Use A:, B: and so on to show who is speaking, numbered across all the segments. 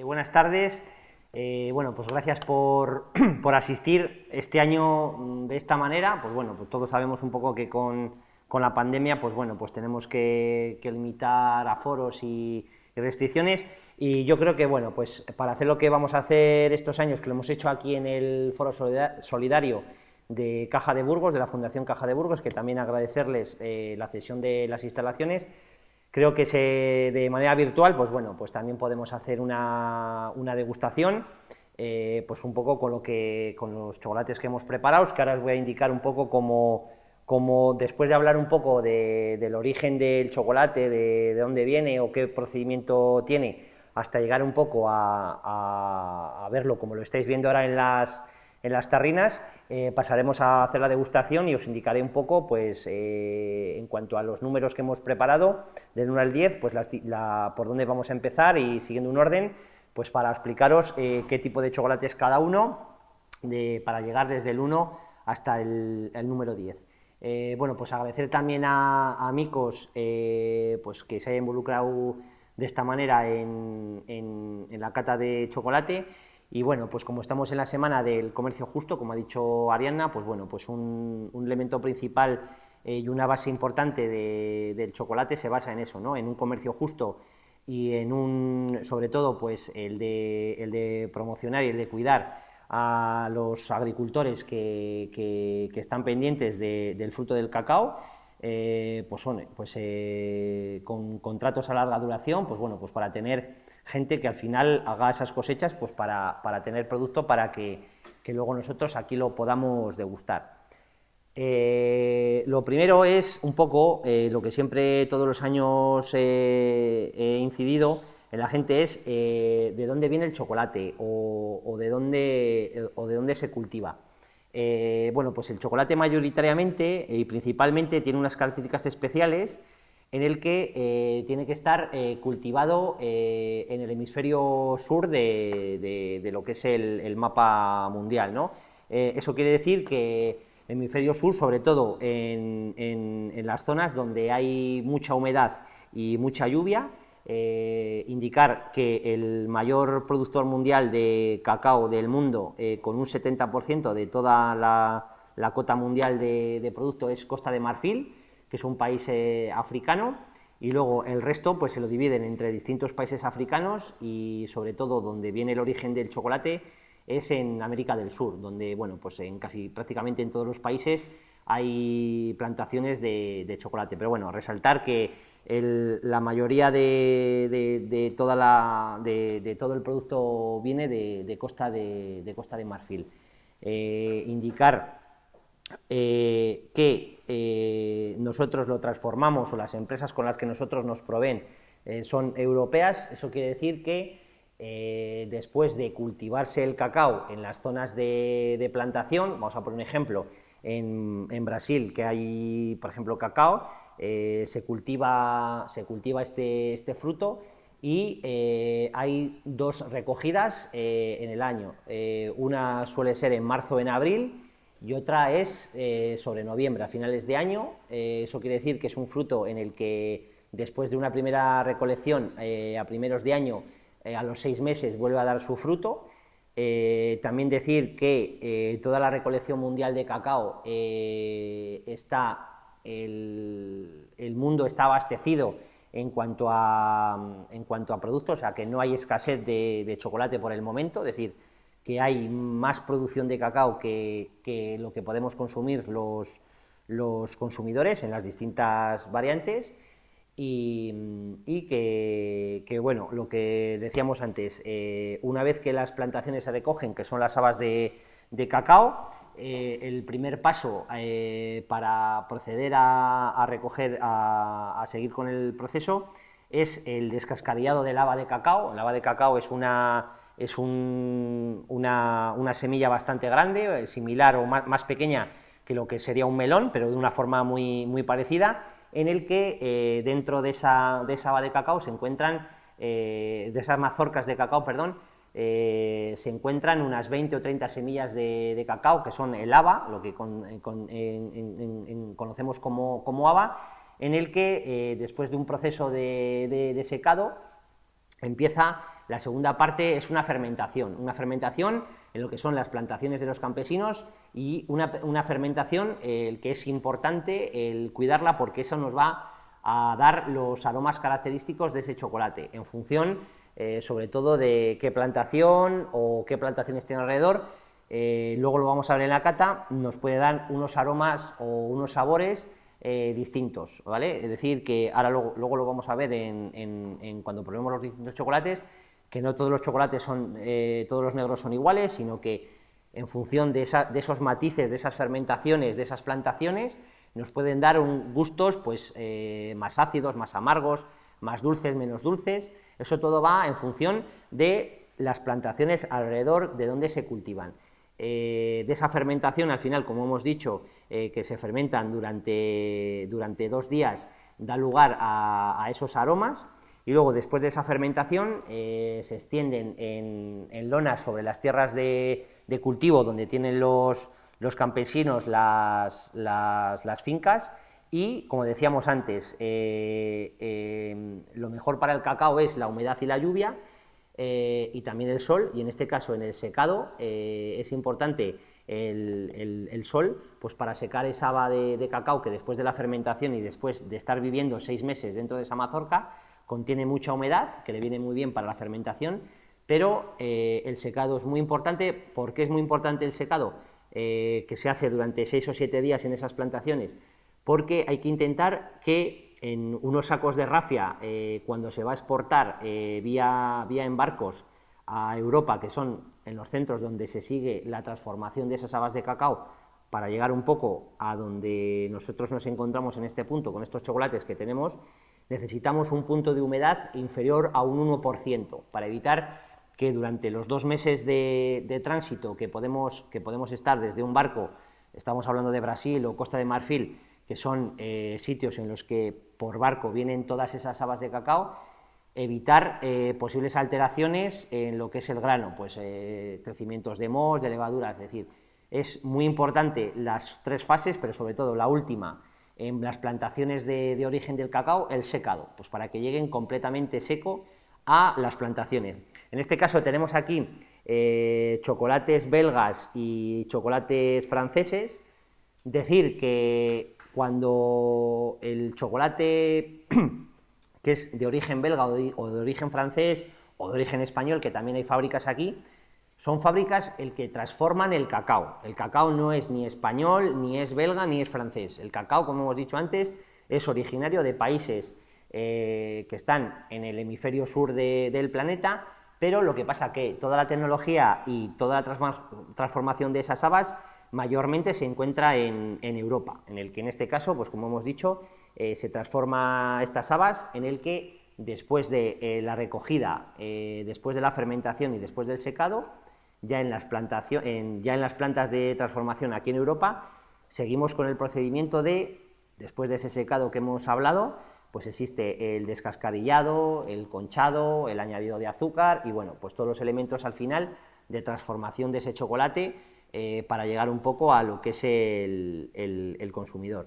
A: Buenas tardes. Bueno, pues gracias por asistir este año de esta manera. Pues bueno, pues todos sabemos un poco que con la pandemia, pues bueno, pues tenemos que limitar aforos y restricciones. Y yo creo que, bueno, pues para hacer lo que vamos a hacer estos años, que lo hemos hecho aquí en el Foro Solidario de Caja de Burgos, de la Fundación Caja de Burgos, que también agradecerles la cesión de las instalaciones. Creo que de manera virtual, pues bueno, pues también podemos hacer una degustación, pues un poco con los chocolates que hemos preparado, que ahora os voy a indicar un poco cómo después de hablar un poco del origen del chocolate, de dónde viene o qué procedimiento tiene, hasta llegar un poco a verlo como lo estáis viendo ahora en las tarrinas, pasaremos a hacer la degustación y os indicaré un poco, pues, en cuanto a los números que hemos preparado, del 1 al 10, pues por dónde vamos a empezar y siguiendo un orden, pues para explicaros qué tipo de chocolate es cada uno, para llegar desde el 1 hasta el número 10. Bueno, pues agradecer también a Micos, pues que se haya involucrado de esta manera en la cata de chocolate. Y bueno, pues como estamos en la semana del comercio justo, como ha dicho Ariadna, pues bueno, pues un elemento principal y una base importante del chocolate se basa en eso, ¿no? En un comercio justo y sobre todo, pues el de promocionar y el de cuidar a los agricultores que están pendientes del fruto del cacao, con contratos a larga duración, pues bueno, pues para tener gente que al final haga esas cosechas, pues para tener producto para que luego nosotros aquí lo podamos degustar. Lo primero es un poco lo que siempre todos los años he incidido en la gente, es de dónde viene el chocolate o de dónde se cultiva. Bueno, pues el chocolate mayoritariamente y principalmente tiene unas características especiales en el que tiene que estar cultivado en el hemisferio sur de lo que es el mapa mundial, ¿no? Eso quiere decir que el hemisferio sur, sobre todo en las zonas donde hay mucha humedad y mucha lluvia, indicar que el mayor productor mundial de cacao del mundo, con un 70% de toda la cota mundial de producto, es Costa de Marfil, que es un país africano, y luego el resto pues se lo dividen entre distintos países africanos, y sobre todo donde viene el origen del chocolate es en América del Sur, donde bueno, pues prácticamente en todos los países hay plantaciones de chocolate. Pero bueno, resaltar que la mayoría de todo el producto viene de Costa de Marfil. Indicar que nosotros lo transformamos, o las empresas con las que nosotros nos proveen son europeas. Eso quiere decir que después de cultivarse el cacao en las zonas de plantación, vamos a poner un ejemplo, en Brasil, que hay, por ejemplo, cacao, se cultiva este fruto, y hay dos recogidas en el año. Una suele ser en marzo o en abril, y otra es sobre noviembre, a finales de año. Eso quiere decir que es un fruto en el que después de una primera recolección a primeros de año, a los 6 meses vuelve a dar su fruto. También decir que toda la recolección mundial de cacao el mundo está abastecido en cuanto a productos, o sea que no hay escasez de chocolate por el momento, es decir, que hay más producción de cacao que lo que podemos consumir los consumidores en las distintas variantes. Y que bueno, lo que decíamos antes, una vez que las plantaciones se recogen, que son las habas de cacao, el primer paso para proceder a recoger, a seguir con el proceso, es el descascarillado del haba de cacao. El haba de cacao es una semilla bastante grande, similar o más pequeña que lo que sería un melón, pero de una forma muy, muy parecida, en el que dentro de esa haba de cacao se encuentran, de esas mazorcas de cacao, perdón, se encuentran unas 20 o 30 semillas de cacao, que son el haba, lo que conocemos como haba, en el que después de un proceso de secado empieza la segunda parte, es una fermentación en lo que son las plantaciones de los campesinos y una fermentación que es importante el cuidarla porque eso nos va a dar los aromas característicos de ese chocolate en función sobre todo de qué plantación o qué plantaciones tiene alrededor. Luego lo vamos a ver en la cata, nos puede dar unos aromas o unos sabores distintos, ¿vale? Es decir, que ahora luego lo vamos a ver cuando probemos los distintos chocolates, que no todos los chocolates todos los negros son iguales, sino que en función de esos matices, de esas fermentaciones, de esas plantaciones, nos pueden dar gustos pues, más ácidos, más amargos, más dulces, menos dulces. Eso todo va en función de las plantaciones alrededor de donde se cultivan. De esa fermentación, al final, como hemos dicho, que se fermentan durante 2 días, da lugar a esos aromas, y luego, después de esa fermentación, se extienden en lonas sobre las tierras de cultivo donde tienen los campesinos las fincas, y, como decíamos antes, lo mejor para el cacao es la humedad y la lluvia, y también el sol, y en este caso en el secado es importante el sol, pues para secar esa haba de cacao que después de la fermentación y después de estar viviendo 6 meses dentro de esa mazorca, contiene mucha humedad, que le viene muy bien para la fermentación, pero el secado es muy importante. ¿Por qué es muy importante el secado? Que se hace durante 6 o 7 días en esas plantaciones, porque hay que intentar que en unos sacos de rafia, cuando se va a exportar vía en barcos a Europa, que son en los centros donde se sigue la transformación de esas habas de cacao, para llegar un poco a donde nosotros nos encontramos en este punto con estos chocolates que tenemos, necesitamos un punto de humedad inferior a un 1%, para evitar que durante los 2 meses de tránsito que podemos estar desde un barco, estamos hablando de Brasil o Costa de Marfil, que son sitios en los que por barco vienen todas esas habas de cacao, evitar posibles alteraciones en lo que es el grano, pues crecimientos de mohos, de levaduras. Es decir, es muy importante las 3 fases, pero sobre todo la última, en las plantaciones de origen del cacao, el secado, pues para que lleguen completamente seco a las plantaciones. En este caso tenemos aquí chocolates belgas y chocolates franceses. Decir que cuando el chocolate que es de origen belga o de origen francés o de origen español, que también hay fábricas aquí, son fábricas el que transforman el cacao. El cacao no es ni español, ni es belga, ni es francés. El cacao, como hemos dicho antes, es originario de países que están en el hemisferio sur del planeta, pero lo que pasa que toda la tecnología y toda la transformación de esas habas mayormente se encuentra en Europa, en el que en este caso, pues como hemos dicho, se transforma estas habas, en el que después de la recogida, después de la fermentación y después del secado, ya en las plantas de transformación aquí en Europa, seguimos con el procedimiento después de ese secado que hemos hablado, pues existe el descascarillado, el conchado, el añadido de azúcar y bueno, pues todos los elementos al final de transformación de ese chocolate para llegar un poco a lo que es el consumidor.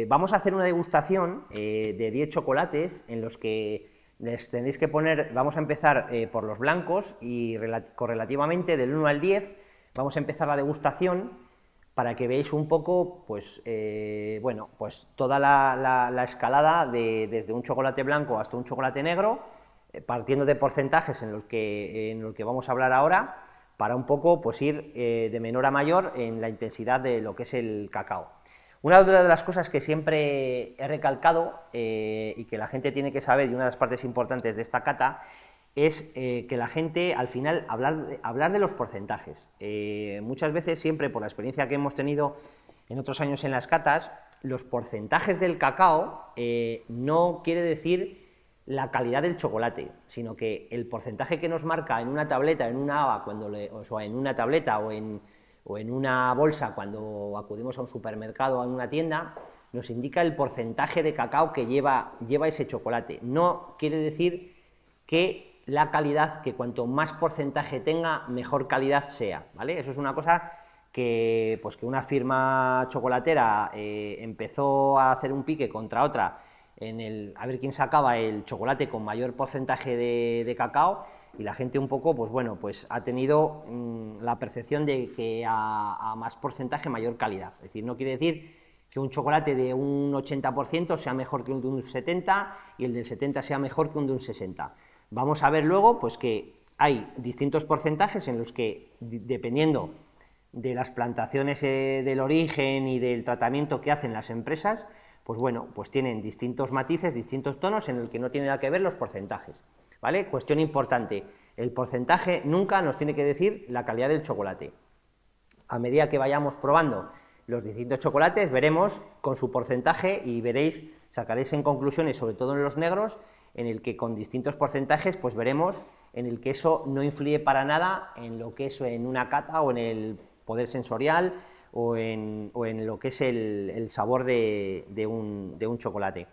A: Vamos a hacer una degustación de 10 chocolates en los que les tendréis que poner, vamos a empezar por los blancos y correlativamente del 1 al 10 vamos a empezar la degustación para que veáis un poco, pues, pues toda la escalada desde un chocolate blanco hasta un chocolate negro, partiendo de porcentajes en los que vamos a hablar ahora, para un poco pues ir de menor a mayor en la intensidad de lo que es el cacao. Una de las cosas que siempre he recalcado y que la gente tiene que saber, y una de las partes importantes de esta cata, es que la gente, al final, hablar de los porcentajes. Muchas veces, siempre por la experiencia que hemos tenido en otros años en las catas, los porcentajes del cacao no quiere decir la calidad del chocolate, sino que el porcentaje que nos marca en una tableta, en una haba, o en una tableta o en una bolsa cuando acudimos a un supermercado o a una tienda, nos indica el porcentaje de cacao que lleva ese chocolate. No quiere decir que la calidad, que cuanto más porcentaje tenga, mejor calidad sea, ¿vale? Eso es una cosa que una firma chocolatera empezó a hacer un pique contra otra a ver quién sacaba el chocolate con mayor porcentaje de cacao, y la gente un poco, pues bueno, pues ha tenido la percepción de que a más porcentaje, mayor calidad. Es decir, no quiere decir que un chocolate de un 80% sea mejor que un de un 70% y el del 70% sea mejor que un de un 60%. Vamos a ver luego pues que hay distintos porcentajes en los que, dependiendo de las plantaciones, del origen y del tratamiento que hacen las empresas, pues bueno, pues tienen distintos matices, distintos tonos en el que no tiene nada que ver los porcentajes, ¿vale? Cuestión importante, el porcentaje nunca nos tiene que decir la calidad del chocolate. A medida que vayamos probando los distintos chocolates, veremos con su porcentaje y veréis, sacaréis en conclusiones, sobre todo en los negros, en el que con distintos porcentajes, pues veremos en el que eso no influye para nada en lo que es en una cata o en el poder sensorial o en lo que es el sabor de un chocolate.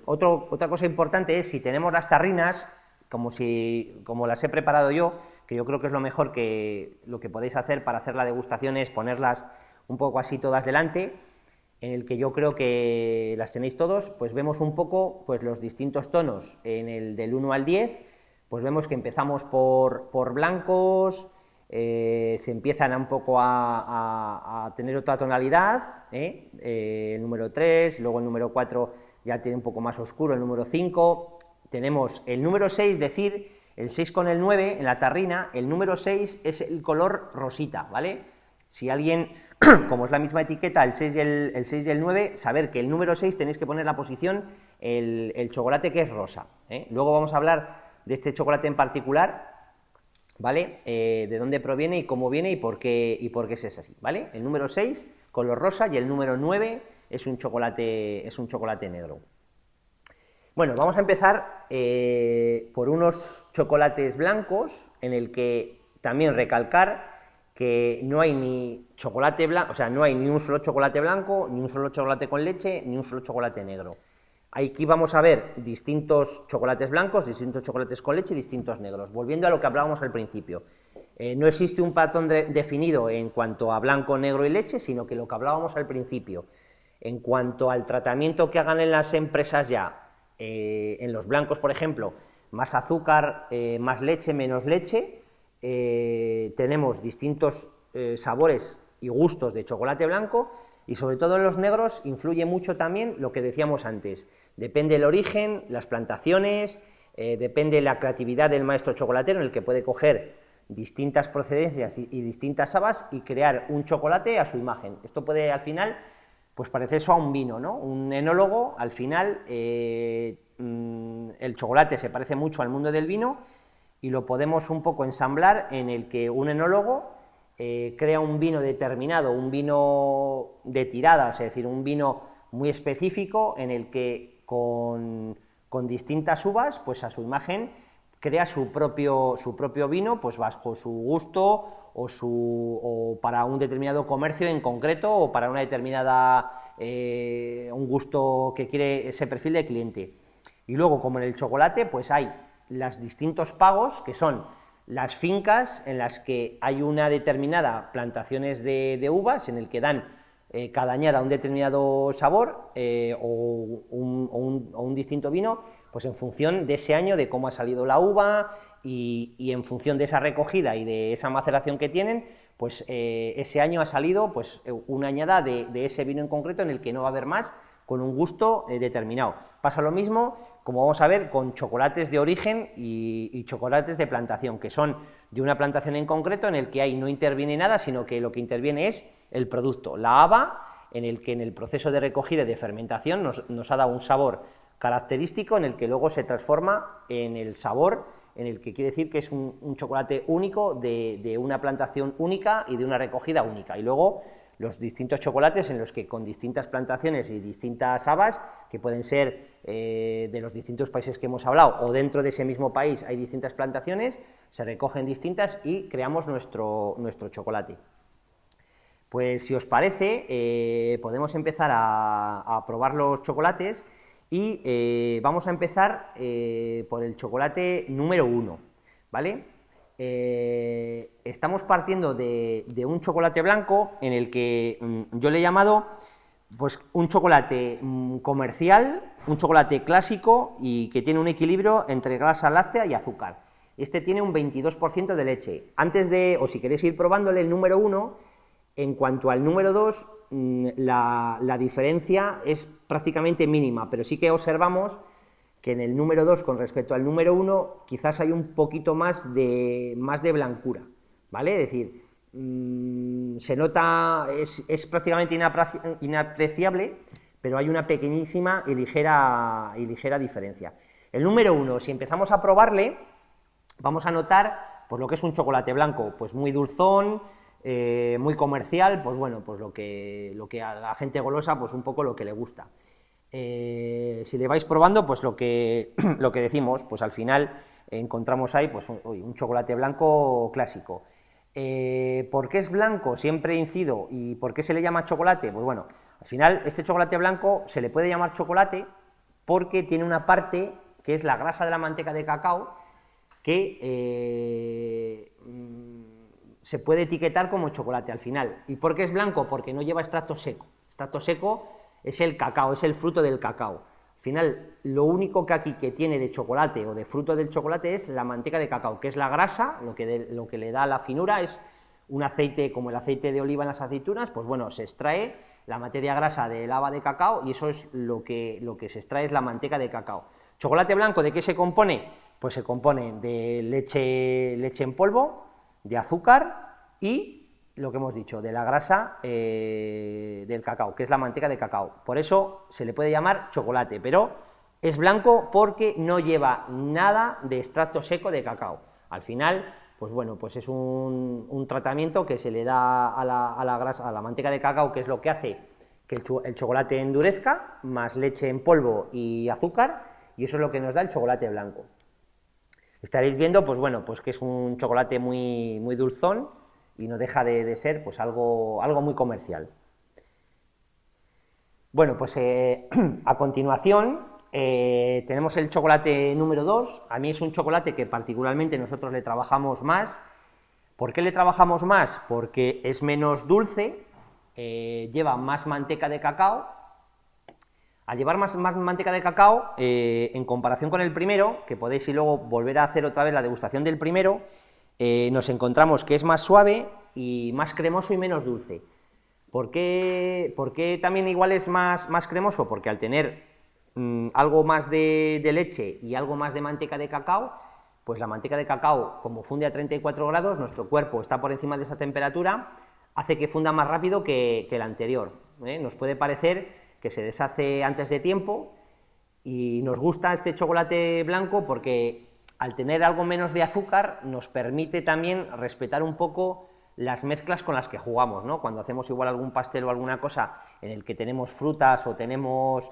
A: Otra cosa importante es, si tenemos las tarrinas, como las he preparado yo, que yo creo que es lo mejor lo que podéis hacer para hacer la degustación es ponerlas un poco así todas delante, en el que yo creo que las tenéis todos, pues vemos un poco pues los distintos tonos. En el del 1 al 10, pues vemos que empezamos por blancos, se empiezan un poco a tener otra tonalidad, el número 3, luego el número 4 ya tiene un poco más oscuro, el número 5, tenemos el número 6, decir, el 6 con el 9 en la tarrina, el número 6 es el color rosita, ¿vale? Si alguien, como es la misma etiqueta, el 6 y el 9, saber que el número 6 tenéis que poner la posición, el chocolate que es rosa, ¿eh? Luego vamos a hablar de este chocolate en particular, ¿vale? De dónde proviene y cómo viene y por qué es así, ¿vale? El número 6, color rosa, y el número 9 es un chocolate negro. Bueno, vamos a empezar por unos chocolates blancos, en el que también recalcar que no hay ni chocolate blanco, o sea, no hay ni un solo chocolate blanco, ni un solo chocolate con leche, ni un solo chocolate negro. Aquí vamos a ver distintos chocolates blancos, distintos chocolates con leche y distintos negros. Volviendo a lo que hablábamos al principio, no existe un patrón definido en cuanto a blanco, negro y leche, sino que lo que hablábamos al principio, en cuanto al tratamiento que hagan en las empresas ya, en los blancos, por ejemplo, más azúcar, más leche, menos leche, tenemos distintos sabores y gustos de chocolate blanco, y sobre todo en los negros influye mucho también lo que decíamos antes, depende el origen, las plantaciones, depende la creatividad del maestro chocolatero, en el que puede coger distintas procedencias y distintas habas y crear un chocolate a su imagen. Esto puede al final pues parecer eso a un vino, ¿no? Un enólogo, al final, el chocolate se parece mucho al mundo del vino, y lo podemos un poco ensamblar en el que un enólogo crea un vino determinado, un vino de tiradas, es decir, un vino muy específico en el que con distintas uvas, pues a su imagen, crea su propio vino, pues bajo su gusto o para un determinado comercio en concreto, o para una determinada un gusto que quiere ese perfil de cliente. Y luego, como en el chocolate, pues hay los distintos pagos, que son las fincas en las que hay una determinada plantaciones de uvas, en el que dan cada añada un determinado sabor o un distinto vino, pues en función de ese año, de cómo ha salido la uva, y en función de esa recogida y de esa maceración que tienen, pues ese año ha salido pues una añada de ese vino en concreto, en el que no va a haber más, con un gusto determinado. Pasa lo mismo, como vamos a ver, con chocolates de origen y chocolates de plantación, que son de una plantación en concreto, en el que ahí no interviene nada, sino que lo que interviene es el producto, la haba, en el que en el proceso de recogida y de fermentación nos ha dado un sabor característico, en el que luego se transforma en el sabor, en el que quiere decir que es un chocolate único, de una plantación única y de una recogida única. Y luego los distintos chocolates en los que, con distintas plantaciones y distintas habas, que pueden ser de los distintos países que hemos hablado, o dentro de ese mismo país hay distintas plantaciones, se recogen distintas y creamos nuestro chocolate. Pues si os parece, podemos empezar a probar los chocolates, y vamos a empezar por el chocolate número 1, ¿vale? Estamos partiendo de un chocolate blanco, en el que yo le he llamado Pues un chocolate comercial, un chocolate clásico y que tiene un equilibrio entre grasa láctea y azúcar. Este tiene un 22% de leche. Antes de, o si queréis ir probándole el número 1, en cuanto al número 2, la diferencia es prácticamente mínima, pero sí que observamos que en el número 2 con respecto al número 1 quizás hay un poquito más de blancura, ¿vale? Es decir, se nota, es prácticamente inapreciable, pero hay una pequeñísima y ligera diferencia. El número 1, si empezamos a probarle, vamos a notar pues, lo que es un chocolate blanco, pues muy dulzón, muy comercial, pues bueno, pues lo que a la gente golosa, pues un poco lo que le gusta. Si le vais probando, pues lo que decimos, pues al final encontramos ahí pues un chocolate blanco clásico. ¿Por qué es blanco? Siempre incido. ¿Y por qué se le llama chocolate? Pues bueno, al final este chocolate blanco se le puede llamar chocolate porque tiene una parte que es la grasa de la manteca de cacao que se puede etiquetar como chocolate al final. ¿Y por qué es blanco? Porque no lleva extracto seco. Extracto seco es el cacao, es el fruto del cacao. Al final, lo único que aquí que tiene de chocolate o de fruto del chocolate es la manteca de cacao, que es la grasa, lo que le da la finura es un aceite como el aceite de oliva en las aceitunas, pues bueno, se extrae la materia grasa del haba de cacao y eso es lo que se extrae es la manteca de cacao. ¿Chocolate blanco de qué se compone? Pues se compone de leche en polvo, de azúcar y lo que hemos dicho, de la grasa del cacao, que es la manteca de cacao. Por eso se le puede llamar chocolate, pero es blanco porque no lleva nada de extracto seco de cacao. Al final, pues bueno, pues es un tratamiento que se le da a la grasa, a la manteca de cacao, que es lo que hace que el chocolate endurezca, más leche en polvo y azúcar, y eso es lo que nos da el chocolate blanco. Estaréis viendo, pues bueno, pues que es un chocolate muy, muy dulzón, y no deja de ser pues algo muy comercial. Bueno, pues a continuación tenemos el chocolate número 2, a mí es un chocolate que particularmente nosotros le trabajamos más. ¿Por qué le trabajamos más? Porque es menos dulce, lleva más manteca de cacao. Al llevar más manteca de cacao, en comparación con el primero, que podéis y luego volver a hacer otra vez la degustación del primero, nos encontramos que es más suave y más cremoso y menos dulce. ¿Por qué también igual es más cremoso? Porque al tener algo más de leche y algo más de manteca de cacao, pues la manteca de cacao, como funde a 34 grados, nuestro cuerpo está por encima de esa temperatura, hace que funda más rápido que el anterior. Nos puede parecer que se deshace antes de tiempo y nos gusta este chocolate blanco porque al tener algo menos de azúcar, nos permite también respetar un poco las mezclas con las que jugamos, ¿no? Cuando hacemos igual algún pastel o alguna cosa en el que tenemos frutas o tenemos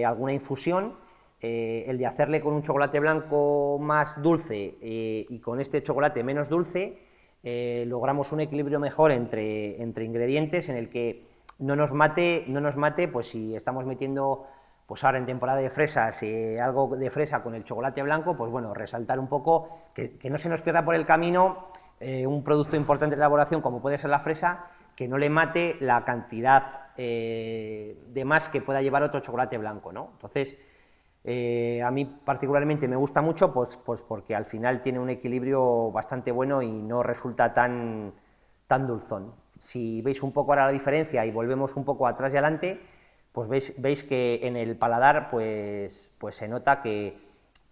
A: alguna infusión, el de hacerle con un chocolate blanco más dulce y con este chocolate menos dulce, logramos un equilibrio mejor entre ingredientes en el que no nos mate, pues si estamos metiendo pues ahora en temporada de fresas, algo de fresa con el chocolate blanco, pues bueno, resaltar un poco, que no se nos pierda por el camino un producto importante de elaboración como puede ser la fresa, que no le mate la cantidad de más que pueda llevar otro chocolate blanco, ¿no? Entonces, a mí particularmente me gusta mucho, pues porque al final tiene un equilibrio bastante bueno y no resulta tan dulzón. Si veis un poco ahora la diferencia y volvemos un poco atrás y adelante, pues veis que en el paladar pues se nota que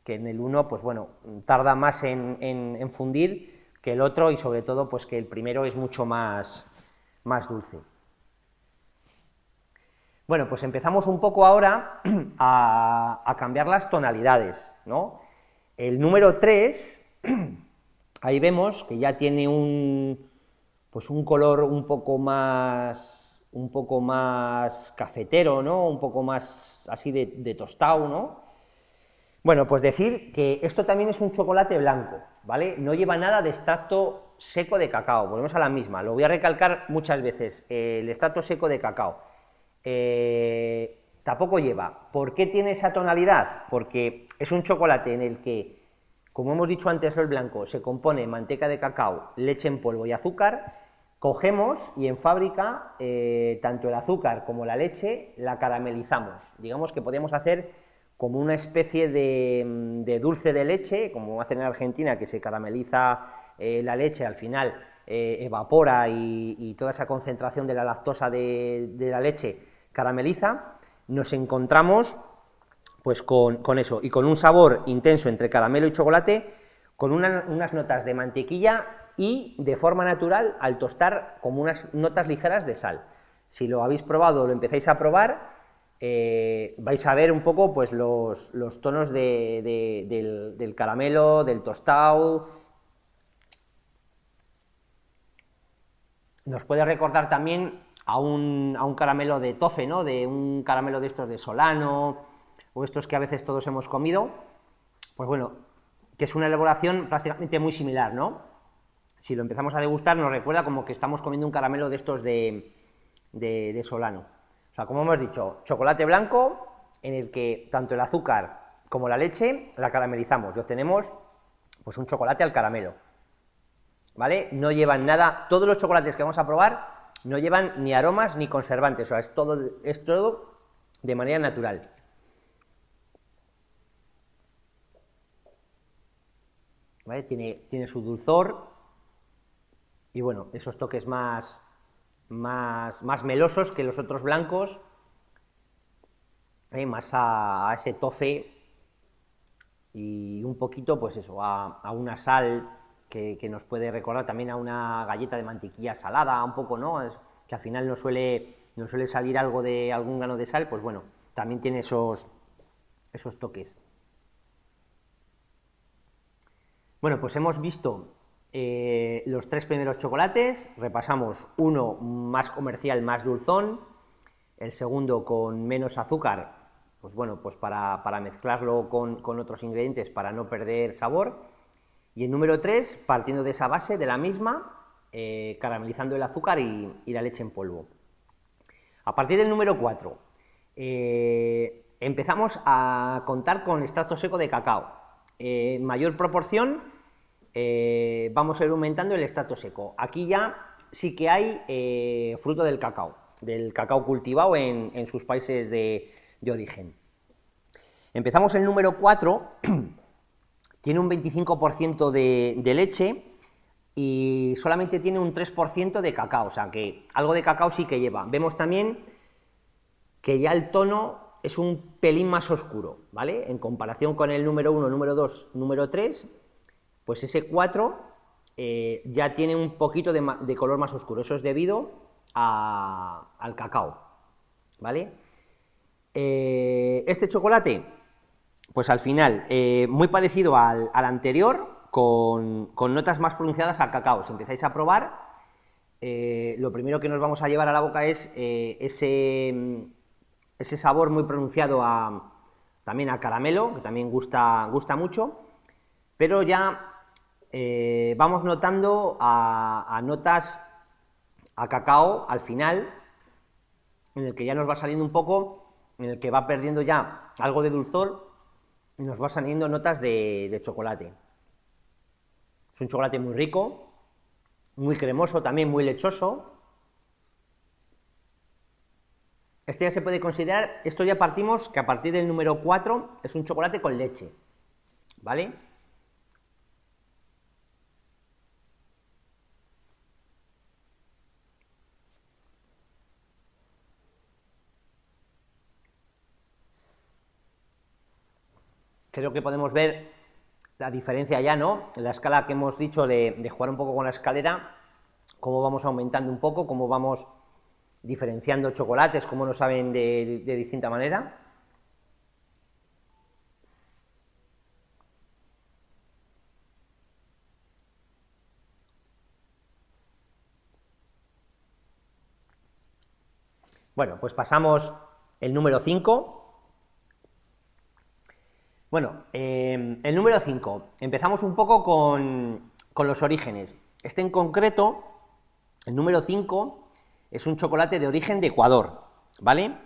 A: en el uno pues bueno, tarda más en fundir que el otro y sobre todo pues que el primero es mucho más dulce. Bueno, pues empezamos un poco ahora a cambiar las tonalidades, ¿no? El número 3, ahí vemos que ya tiene un color un poco más cafetero, ¿no? Un poco más así de tostado, ¿no? Bueno, pues decir que esto también es un chocolate blanco, ¿vale? No lleva nada de extracto seco de cacao, volvemos a la misma, lo voy a recalcar muchas veces, el extracto seco de cacao tampoco lleva. ¿Por qué tiene esa tonalidad? Porque es un chocolate en el que, como hemos dicho antes, el blanco se compone de manteca de cacao, leche en polvo y azúcar, cogemos y en fábrica tanto el azúcar como la leche la caramelizamos. Digamos que podemos hacer como una especie de dulce de leche, como hacen en Argentina, que se carameliza la leche, al final evapora y toda esa concentración de la lactosa de la leche carameliza. Nos encontramos pues con eso, y con un sabor intenso entre caramelo y chocolate, con unas notas de mantequilla y de forma natural al tostar como unas notas ligeras de sal. Si lo habéis probado o lo empezáis a probar, vais a ver un poco pues los tonos del caramelo, del tostado. Nos puede recordar también a un caramelo de tofe, ¿no? De un caramelo de estos de Solano, o estos que a veces todos hemos comido, pues bueno, que es una elaboración prácticamente muy similar, ¿no? Si lo empezamos a degustar nos recuerda como que estamos comiendo un caramelo de estos de Solano. O sea, como hemos dicho, chocolate blanco en el que tanto el azúcar como la leche la caramelizamos y obtenemos pues un chocolate al caramelo, ¿vale? No llevan nada, todos los chocolates que vamos a probar no llevan ni aromas ni conservantes, o sea, es todo de manera natural. ¿Vale? Tiene su dulzor y bueno, esos toques más melosos que los otros blancos, más a ese tofe y un poquito, pues eso, a una sal que nos puede recordar también a una galleta de mantequilla salada, un poco, ¿no? Que al final nos suele salir algo de algún grano de sal, pues bueno, también tiene esos toques. Bueno, pues hemos visto los tres primeros chocolates, repasamos uno más comercial, más dulzón, el segundo con menos azúcar, pues bueno, pues para mezclarlo con otros ingredientes para no perder sabor, y el número 3, partiendo de esa base, de la misma, caramelizando el azúcar y la leche en polvo. A partir del número 4, empezamos a contar con extracto seco de cacao. En mayor proporción vamos a ir aumentando el extracto seco. Aquí ya sí que hay fruto del cacao cultivado en sus países de origen. Empezamos el número 4, tiene un 25% de leche y solamente tiene un 3% de cacao, o sea que algo de cacao sí que lleva. Vemos también que ya el tono es un pelín más oscuro, ¿vale? En comparación con el número 1, número 2, número 3, pues ese 4 ya tiene un poquito de color más oscuro. Eso es debido al cacao, ¿vale? Este chocolate, pues al final, muy parecido al anterior, con notas más pronunciadas al cacao. Si empezáis a probar, lo primero que nos vamos a llevar a la boca es ese sabor muy pronunciado también a caramelo, que también gusta mucho, pero ya vamos notando a notas a cacao al final, en el que ya nos va saliendo un poco, en el que va perdiendo ya algo de dulzor y nos va saliendo notas de chocolate. Es un chocolate muy rico, muy cremoso, también muy lechoso. Este ya se puede considerar, esto ya partimos que a partir del número 4 es un chocolate con leche, ¿vale? Creo que podemos ver la diferencia ya, ¿no? En la escala que hemos dicho de jugar un poco con la escalera, cómo vamos aumentando un poco, cómo vamos diferenciando chocolates, cómo nos saben de distinta manera. Bueno, pues pasamos el número 5. Bueno, el número 5, empezamos un poco con los orígenes. Este en concreto, el número 5, es un chocolate de origen de Ecuador, ¿vale?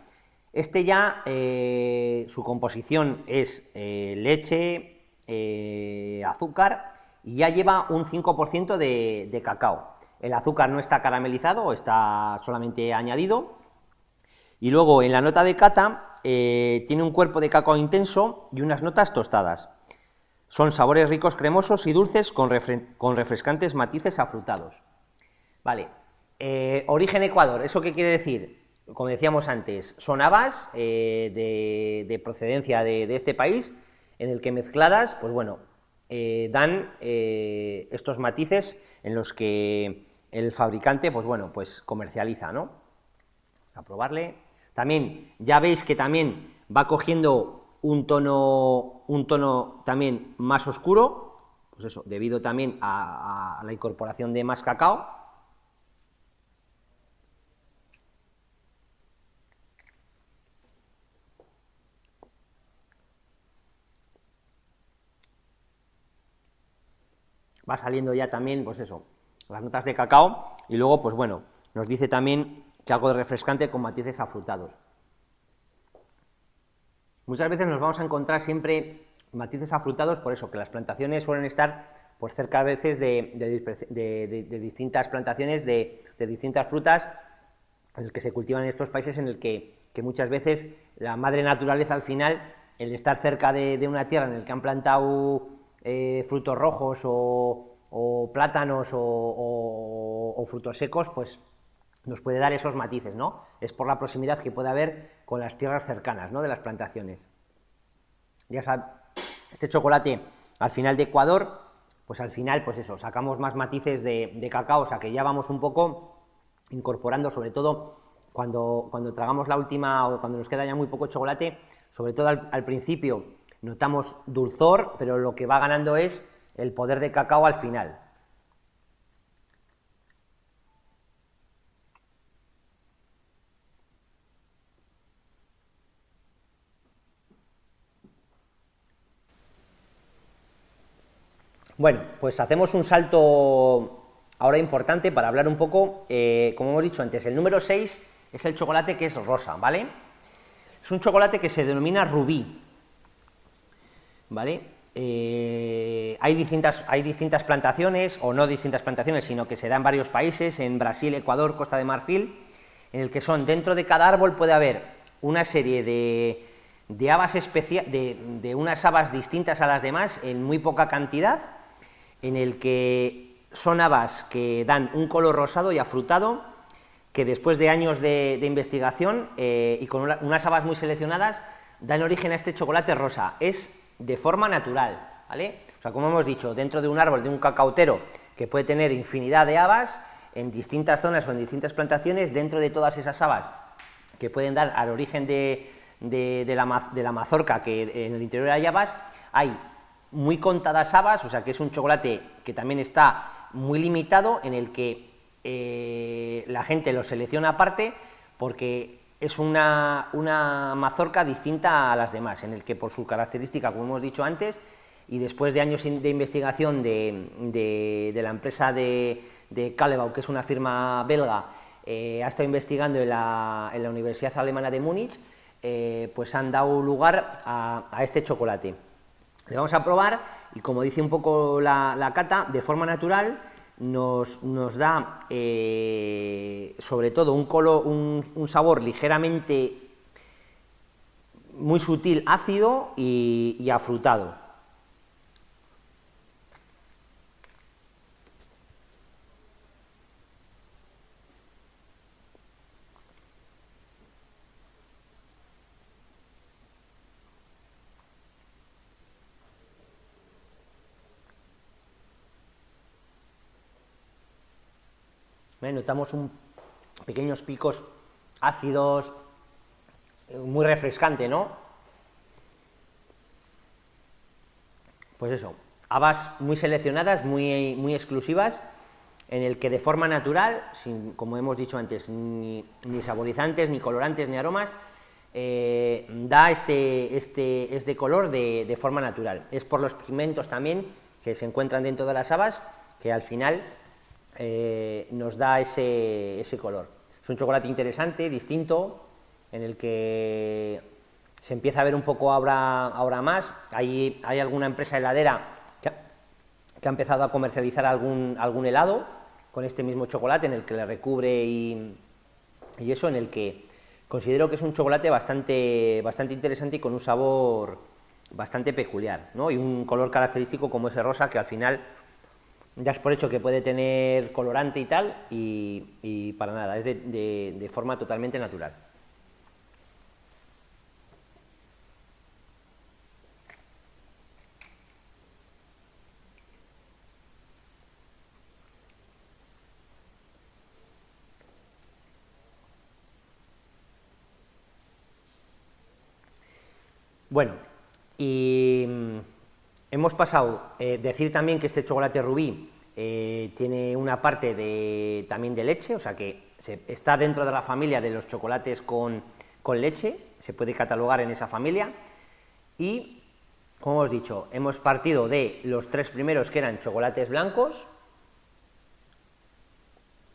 A: Este ya, su composición es leche, azúcar, y ya lleva un 5% de cacao. el azúcar no está caramelizado, está solamente añadido. Y luego en la nota de cata tiene un cuerpo de cacao intenso y unas notas tostadas. Son sabores ricos, cremosos y dulces con refrescantes matices afrutados. Vale, origen Ecuador, ¿eso qué quiere decir? Como decíamos antes, son habas de procedencia de este país, en el que mezcladas, pues bueno, dan estos matices en los que el fabricante, pues bueno, pues comercializa, ¿no? Vamos a probarle. También, ya veis que también va cogiendo un tono también más oscuro, pues eso, debido también a la incorporación de más cacao. Va saliendo ya también, pues eso, las notas de cacao, y luego, pues bueno, nos dice también que algo de refrescante con matices afrutados. Muchas veces nos vamos a encontrar siempre matices afrutados, por eso, que las plantaciones suelen estar pues cerca a veces de distintas plantaciones, de distintas frutas, en el que se cultivan en estos países, en el que muchas veces la madre naturaleza al final, el estar cerca de una tierra en el que han plantado frutos rojos o plátanos o frutos secos, pues nos puede dar esos matices, ¿no? Es por la proximidad que puede haber con las tierras cercanas, ¿no?, de las plantaciones. Ya sabes, este chocolate al final de Ecuador, pues al final, pues eso, sacamos más matices de cacao, o sea que ya vamos un poco incorporando, sobre todo cuando tragamos la última, o cuando nos queda ya muy poco chocolate, sobre todo al principio notamos dulzor, pero lo que va ganando es el poder de cacao al final. Bueno, pues hacemos un salto ahora importante para hablar un poco, como hemos dicho antes, el número 6 es el chocolate que es rosa, ¿vale? Es un chocolate que se denomina rubí, ¿vale? Hay distintas plantaciones, o no distintas plantaciones, sino que se da en varios países, en Brasil, Ecuador, Costa de Marfil, en el que son, dentro de cada árbol puede haber una serie de habas de unas habas distintas a las demás en muy poca cantidad, en el que son habas que dan un color rosado y afrutado, que después de años de investigación y con unas habas muy seleccionadas, dan origen a este chocolate rosa. Es de forma natural, ¿vale? O sea, como hemos dicho, dentro de un árbol, de un cacautero, que puede tener infinidad de habas, en distintas zonas o en distintas plantaciones, dentro de todas esas habas que pueden dar al origen de la mazorca, que en el interior hay habas, hay muy contadas habas, o sea que es un chocolate que también está muy limitado, en el que la gente lo selecciona aparte, porque es una mazorca distinta a las demás, en el que por su característica, como hemos dicho antes, y después de años de investigación de la empresa de Callebaut, que es una firma belga, ha estado investigando en la Universidad Alemana de Múnich, pues han dado lugar a este chocolate. Le vamos a probar, y como dice un poco la cata, de forma natural nos da sobre todo un sabor ligeramente, muy sutil, ácido y afrutado. Notamos pequeños picos ácidos, muy refrescante, ¿no? Pues eso, habas muy seleccionadas, muy exclusivas, en el que de forma natural, sin, como hemos dicho antes, ni saborizantes, ni colorantes, ni aromas, da este color de forma natural. Es por los pigmentos también que se encuentran dentro de las habas que al final nos da ese color. Es un chocolate interesante, distinto, en el que se empieza a ver un poco ahora más. Hay alguna empresa heladera que ha empezado a comercializar algún helado con este mismo chocolate en el que le recubre y eso, en el que considero que es un chocolate bastante interesante y con un sabor bastante peculiar, ¿no? Y un color característico como ese rosa, que al final das por hecho que puede tener colorante y tal, y para nada, es de forma totalmente natural. Bueno, y hemos pasado, decir también que este chocolate rubí tiene una parte también de leche, o sea que está dentro de la familia de los chocolates con leche, se puede catalogar en esa familia, y, como hemos dicho, hemos partido de los tres primeros que eran chocolates blancos,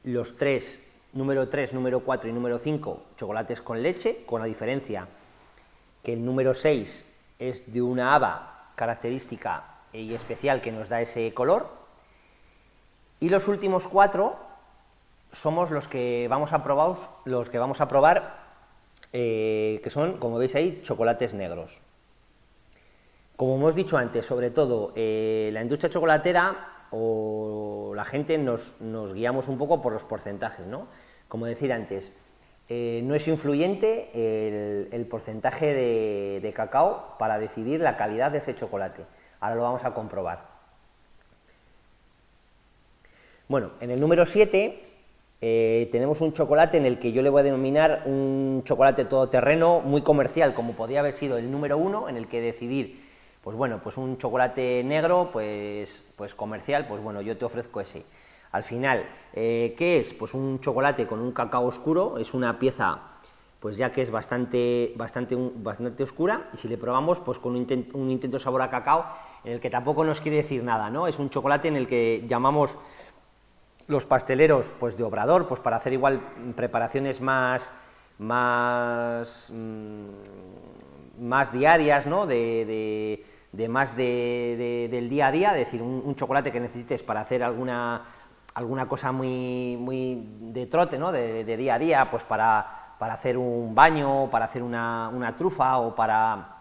A: los tres, número 3, número 4 y número 5, chocolates con leche, con la diferencia que el número 6 es de una haba característica y especial que nos da ese color, y los últimos 4 somos los que vamos a probar, que son, como veis ahí, chocolates negros. Como hemos dicho antes, sobre todo la industria chocolatera o la gente nos guiamos un poco por los porcentajes, ¿no? Como decir antes, no es influyente el porcentaje de cacao para decidir la calidad de ese chocolate. Ahora lo vamos a comprobar. Bueno, en el número 7 tenemos un chocolate en el que yo le voy a denominar un chocolate todoterreno, muy comercial, como podría haber sido el número 1, en el que decidir, pues bueno, pues un chocolate negro, pues comercial, pues bueno, yo te ofrezco ese. Al final, ¿qué es? Pues un chocolate con un cacao oscuro, es una pieza, pues ya que es bastante oscura, y si le probamos, pues con un intento sabor a cacao, en el que tampoco nos quiere decir nada, ¿no? Es un chocolate en el que llamamos los pasteleros, pues de obrador, pues para hacer igual preparaciones más diarias, ¿no? Del día a día, es decir, un chocolate que necesites para hacer alguna cosa muy de trote, ¿no? De día a día, pues para hacer un baño, para hacer una trufa o para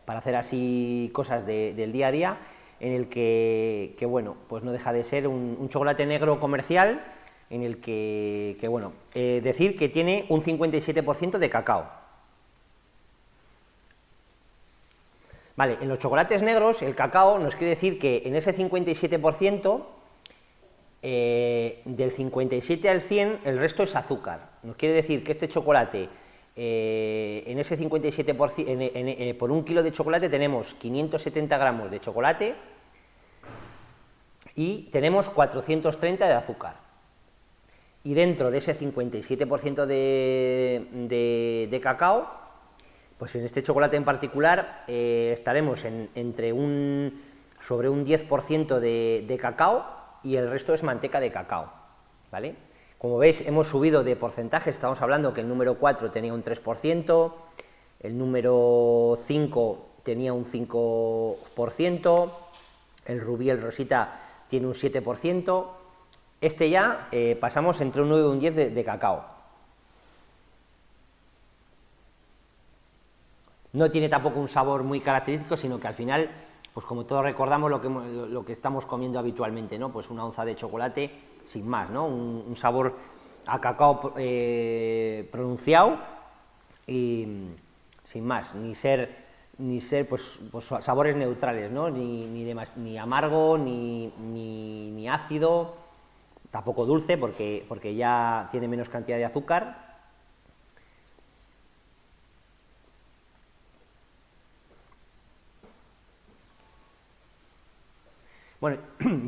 A: hacer así cosas del día a día, en el que bueno, pues no deja de ser un chocolate negro comercial, en el que bueno, decir que tiene un 57% de cacao. Vale, en los chocolates negros el cacao nos quiere decir que en ese 57%, del 57 al 100, el resto es azúcar. Nos quiere decir que este chocolate, en ese 57%, por un kilo de chocolate tenemos 570 gramos de chocolate y tenemos 430 de azúcar. Y dentro de ese 57% de cacao, pues en este chocolate en particular estaremos sobre un 10% de cacao, y el resto es manteca de cacao, ¿vale? Como veis, hemos subido de porcentaje, estamos hablando que el número 4 tenía un 3%, el número 5 tenía un 5%, el rubí, el rosita, tiene un 7%, este ya pasamos entre un 9 y un 10 de cacao. No tiene tampoco un sabor muy característico, sino que al final, pues como todos recordamos lo que estamos comiendo habitualmente, ¿no? Pues una onza de chocolate sin más, ¿no? Un sabor a cacao pronunciado y sin más, ni ser pues sabores neutrales, ¿no? Ni amargo, ni ácido, tampoco dulce, porque ya tiene menos cantidad de azúcar. Bueno,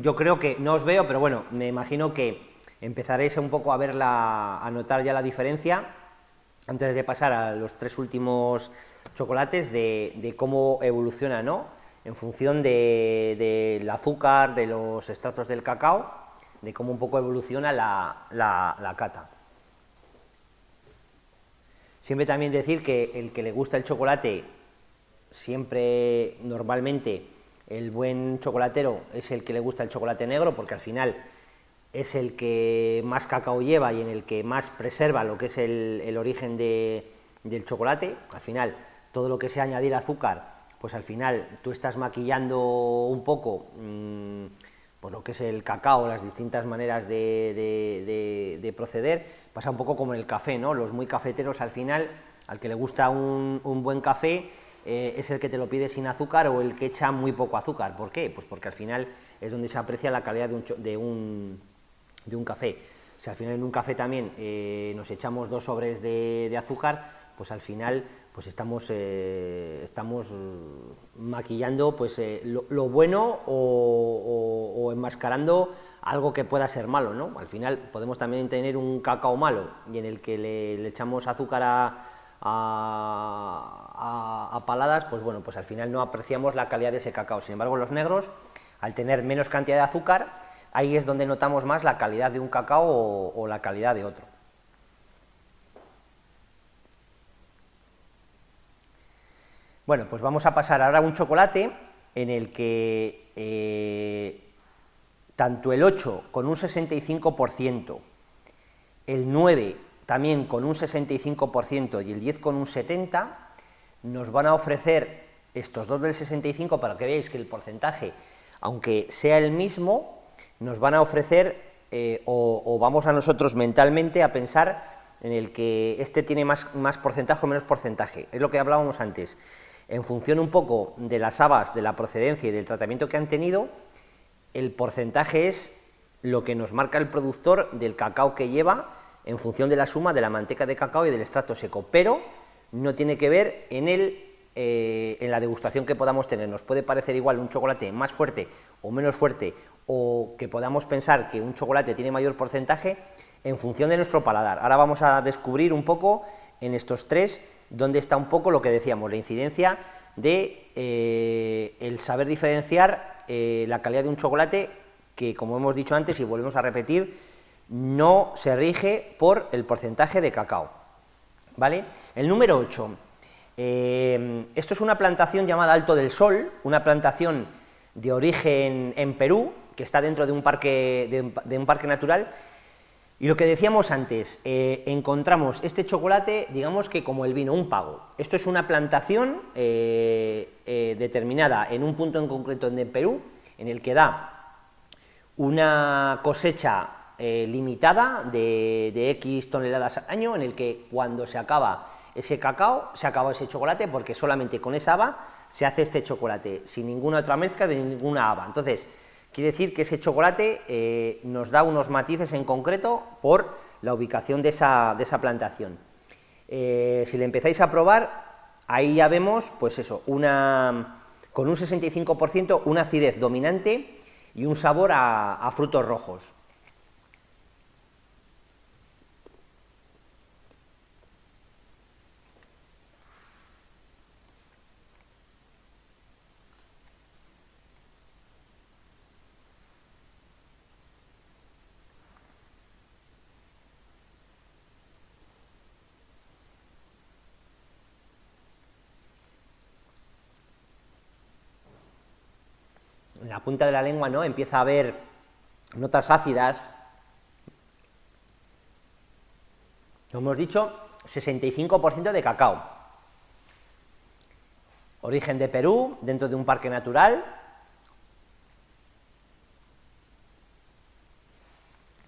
A: yo creo que no os veo, pero bueno, me imagino que empezaréis un poco a notar ya la diferencia, antes de pasar a los tres últimos chocolates, de cómo evoluciona, ¿no? En función del azúcar, de los extractos del cacao, de cómo un poco evoluciona la cata. Siempre también decir que el que le gusta el chocolate, siempre, normalmente, el buen chocolatero es el que le gusta el chocolate negro, porque al final es el que más cacao lleva y en el que más preserva lo que es el origen del chocolate. Al final, todo lo que sea añadir azúcar, pues al final tú estás maquillando un poco pues lo que es el cacao, las distintas maneras de proceder. Pasa un poco como en el café, ¿no? Los muy cafeteros al final, al que le gusta un buen café, es el que te lo pide sin azúcar o el que echa muy poco azúcar. ¿Por qué? Pues porque al final es donde se aprecia la calidad de un café. Si al final en un café también nos echamos 2 sobres de azúcar, pues al final pues estamos maquillando pues, lo bueno o enmascarando algo que pueda ser malo, ¿no? Al final podemos también tener un cacao malo y en el que le echamos azúcar a paladas, pues bueno, pues al final no apreciamos la calidad de ese cacao. Sin embargo, los negros, al tener menos cantidad de azúcar, ahí es donde notamos más la calidad de un cacao o la calidad de otro. Bueno, pues vamos a pasar ahora a un chocolate en el que tanto el 8 con un 65%, el 9 también con un 65% y el 10 con un 70%, nos van a ofrecer estos dos del 65% para que veáis que el porcentaje, aunque sea el mismo, nos van a ofrecer o vamos a nosotros mentalmente a pensar en el que este tiene más porcentaje o menos porcentaje. Es lo que hablábamos antes. En función un poco de las habas, de la procedencia y del tratamiento que han tenido, el porcentaje es lo que nos marca el productor del cacao que lleva en función de la suma de la manteca de cacao y del extracto seco, pero no tiene que ver en la degustación que podamos tener. Nos puede parecer igual un chocolate más fuerte o menos fuerte, o que podamos pensar que un chocolate tiene mayor porcentaje en función de nuestro paladar. Ahora vamos a descubrir un poco en estos tres dónde está un poco lo que decíamos, la incidencia de el saber diferenciar la calidad de un chocolate que, como hemos dicho antes y volvemos a repetir, no se rige por el porcentaje de cacao, ¿vale? El número 8, esto es una plantación llamada Alto del Sol, una plantación de origen en Perú, que está dentro de un parque natural. Y lo que decíamos antes, encontramos este chocolate, digamos que como el vino, un pago. Esto es una plantación determinada en un punto en concreto de Perú, en el que da una cosecha limitada de X toneladas al año, en el que cuando se acaba ese cacao, se acaba ese chocolate, porque solamente con esa haba se hace este chocolate, sin ninguna otra mezcla de ninguna haba. Entonces, quiere decir que ese chocolate nos da unos matices en concreto por la ubicación de esa plantación. Si le empezáis a probar, ahí ya vemos, pues eso, con un 65% una acidez dominante y un sabor a frutos rojos. En la punta de la lengua, ¿no?, empieza a haber notas ácidas. Como hemos dicho, 65% de cacao. Origen de Perú, dentro de un parque natural.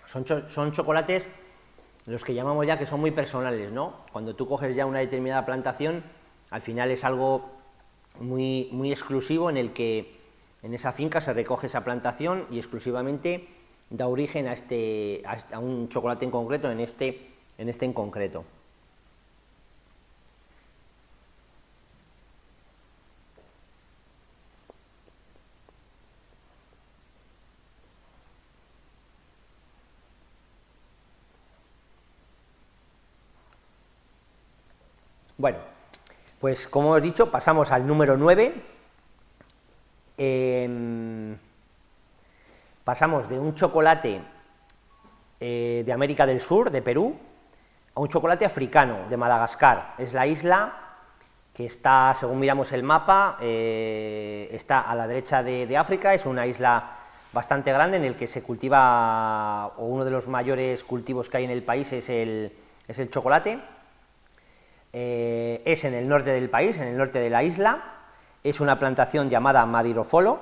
A: Son chocolates los que llamamos ya que son muy personales, ¿no? Cuando tú coges ya una determinada plantación, al final es algo muy, muy exclusivo en el que en esa finca se recoge esa plantación y exclusivamente da origen a un chocolate en concreto, en este en concreto. Bueno, pues como os he dicho, pasamos al número 9. Pasamos de un chocolate de América del Sur, de Perú, a un chocolate africano, de Madagascar. Es la isla que está, según miramos el mapa, está a la derecha de África, es una isla bastante grande en el que se cultiva, o uno de los mayores cultivos que hay en el país es el chocolate. Es en el norte del país, en el norte de la isla. Es una plantación llamada Madirofolo,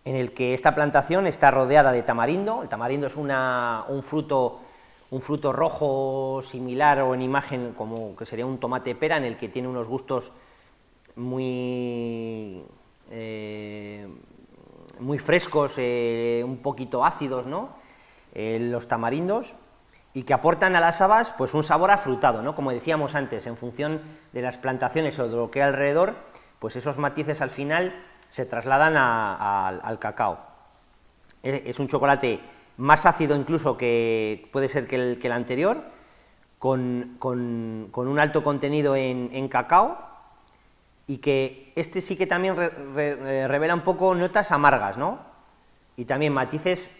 A: en el que esta plantación está rodeada de tamarindo. El tamarindo es un fruto rojo similar o en imagen como que sería un tomate pera, en el que tiene unos gustos muy frescos, un poquito ácidos, ¿no? Los tamarindos, y que aportan a las habas pues un sabor afrutado, ¿no? Como decíamos antes, en función de las plantaciones o de lo que hay alrededor, pues esos matices al final se trasladan al cacao. Es un chocolate más ácido incluso que puede ser que el anterior, con un alto contenido en cacao, y que este sí que también revela un poco notas amargas, ¿no? Y también matices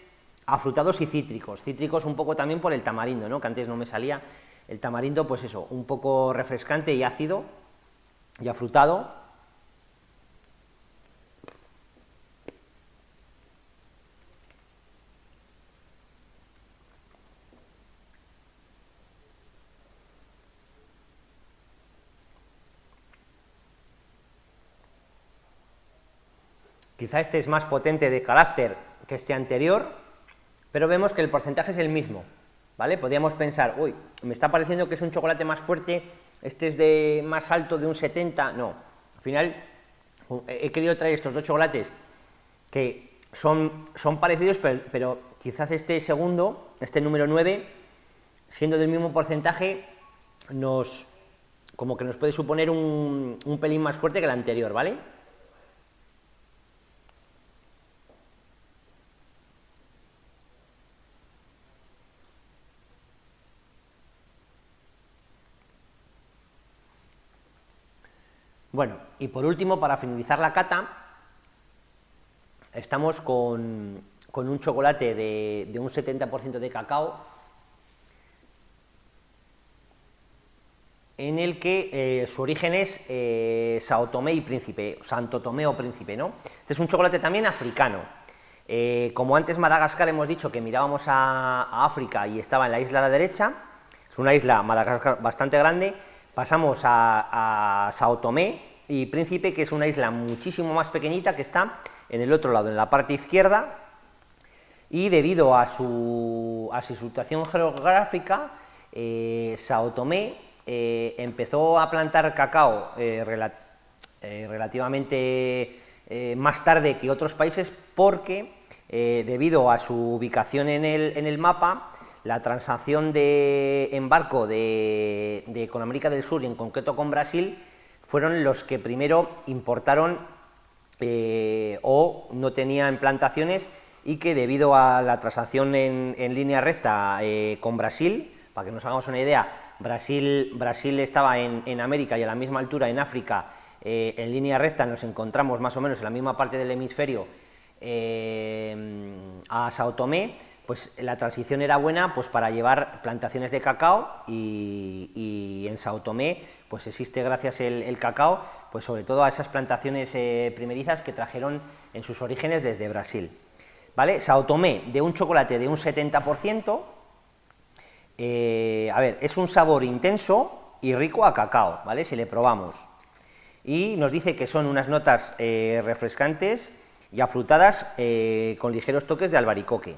A: afrutados y cítricos un poco también por el tamarindo, ¿no? Que antes no me salía. El tamarindo, pues eso, un poco refrescante y ácido y afrutado. Quizá este es más potente de carácter que este anterior, pero vemos que el porcentaje es el mismo, ¿vale? Podríamos pensar, uy, me está pareciendo que es un chocolate más fuerte, este es de más alto, de un 70, no. Al final he querido traer estos dos chocolates que son parecidos, pero quizás este segundo, este número 9, siendo del mismo porcentaje, como que nos puede suponer un pelín más fuerte que el anterior, ¿vale? Bueno, y por último, para finalizar la cata, estamos con un chocolate de un 70% de cacao, en el que su origen es Sao Tomé y Príncipe, Santo Tomé o Príncipe, ¿no? Este es un chocolate también africano. Como antes Madagascar hemos dicho que mirábamos a África y estaba en la isla a la derecha, es una isla, Madagascar, bastante grande. Pasamos a Sao Tomé y Príncipe, que es una isla muchísimo más pequeñita, que está en el otro lado, en la parte izquierda, y debido a su situación geográfica, Sao Tomé empezó a plantar cacao relativamente más tarde que otros países, porque debido a su ubicación en el mapa, la transacción en barco con América del Sur y en concreto con Brasil fueron los que primero importaron o no tenían plantaciones, y que debido a la transacción en línea recta con Brasil, para que nos hagamos una idea, Brasil estaba en América y a la misma altura en África, en línea recta nos encontramos más o menos en la misma parte del hemisferio a Sao Tomé, pues la transición era buena pues para llevar plantaciones de cacao, y en Sao Tomé pues existe, gracias el cacao, pues sobre todo a esas plantaciones primerizas que trajeron en sus orígenes desde Brasil, ¿vale? Sao Tomé, de un chocolate de un 70%, a ver, es un sabor intenso y rico a cacao, ¿vale? Si le probamos. Y nos dice que son unas notas refrescantes y afrutadas con ligeros toques de albaricoque.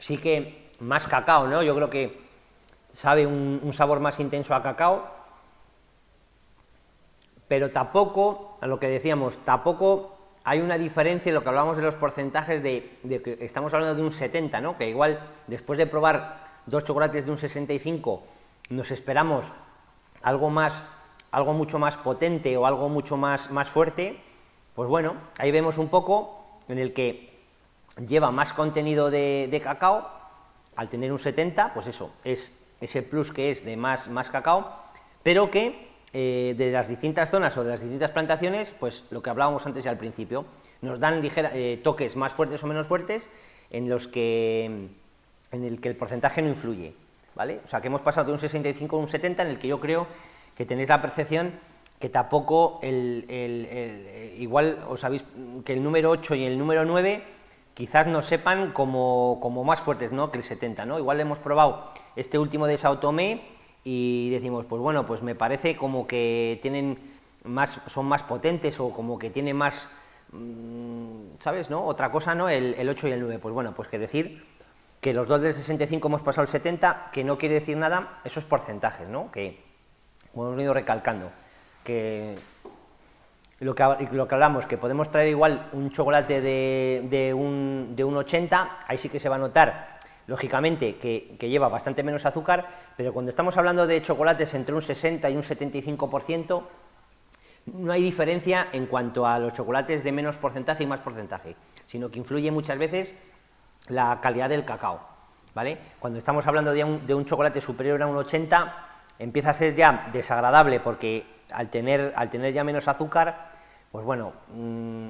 A: Sí que más cacao, ¿no? Yo creo que sabe un sabor más intenso a cacao, pero tampoco, a lo que decíamos, tampoco hay una diferencia en lo que hablábamos de los porcentajes de que estamos hablando de un 70, ¿no? Que igual después de probar dos chocolates de un 65 nos esperamos algo mucho más potente o algo mucho más fuerte. Pues bueno, ahí vemos un poco en el que lleva más contenido de cacao, al tener un 70, pues eso, es ese plus que es de más cacao, pero que de las distintas zonas o de las distintas plantaciones, pues lo que hablábamos antes ya al principio, nos dan toques más fuertes o menos fuertes en el que el porcentaje no influye, ¿vale? O sea, que hemos pasado de un 65 a un 70, en el que yo creo que tenéis la percepción que tampoco igual os sabéis que el número 8 y el número 9 quizás nos sepan como más fuertes, ¿no?, que el 70, ¿no? Igual hemos probado este último de Sao Tomé y decimos, pues bueno, pues me parece como que son más potentes o como que tiene más, ¿sabes?, ¿no? Otra cosa, ¿no?, el 8 y el 9, pues bueno, pues que decir que los dos del 65 hemos pasado el 70, que no quiere decir nada, esos porcentajes, ¿no?, que como hemos venido recalcando, que lo que hablamos, que podemos traer igual un chocolate de un 80, ahí sí que se va a notar, lógicamente, que lleva bastante menos azúcar, pero cuando estamos hablando de chocolates entre un 60 y un 75%, no hay diferencia en cuanto a los chocolates de menos porcentaje y más porcentaje, sino que influye muchas veces la calidad del cacao, ¿vale? Cuando estamos hablando de un chocolate superior a un 80, empieza a ser ya desagradable porque al tener ya menos azúcar, pues bueno,